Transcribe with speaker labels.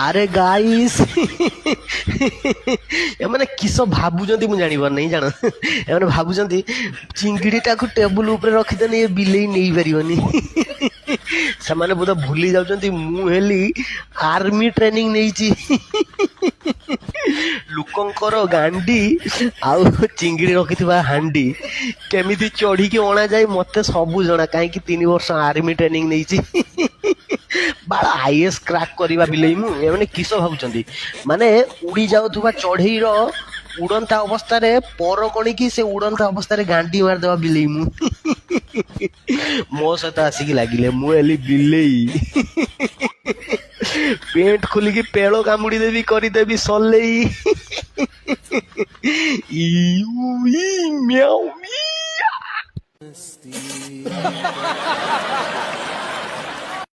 Speaker 1: ଆରେ ଗାଇସ୍ ଏମାନେ କିସ ଭାବୁଛନ୍ତି ମୁଁ ଜାଣିପାରୁନି ଜାଣ। ଏମାନେ ଭାବୁଛନ୍ତି ଚିଙ୍ଗିଡିଟାକୁ ଟେବୁଲ ଉପରେ ରଖିଦେଲେ ଏ ବିଲେଇ ନେଇପାରିବନି। ସେମାନେ ବୋଧେ ଭୁଲି ଯାଉଛନ୍ତି ମୁଁ ହେଲି ଆର୍ମି ଟ୍ରେନିଂ ନେଇଛି। ଲୋକଙ୍କର ଗାଣ୍ଡି ଆଉ ଚିଙ୍ଗିଡି ରଖିଥିବା ହାଣ୍ଡି କେମିତି ଚଢିକି ଅଣାଯାଏ ମତେ ସବୁ ଜଣା, କାହିଁକି 3 ବର୍ଷ ଆର୍ମି ଟ୍ରେନିଂ ନେଇଛି। ବାଳ ଆଇଏସ୍ କ୍ରାକ୍ କରିବା ବିଲେଇ ମୁଁ। ଏମାନେ କିସ ଭାବୁଛନ୍ତି, ମାନେ ଉଡି ଯାଉଥିବା ଚଢେଇର ଉଡନ୍ତା ଅବସ୍ଥାରେ ପର କଣିକି ସେ ଉଡନ୍ତା ଅବସ୍ଥାରେ ଗାଣ୍ଡି ମାରିଦେବା ବିଲେଇ ମୁଁ। ମୋ ସହିତ ଆସିକି ଲାଗିଲେ ମୁଁ ହେଲି ବିଲେଇ। ପେଣ୍ଟ ଖୋଲିକି ପେଳ କାମୁଡି ଦେବି, କରିଦେବି ସଲେଇ। ମ୍ୟାଉ।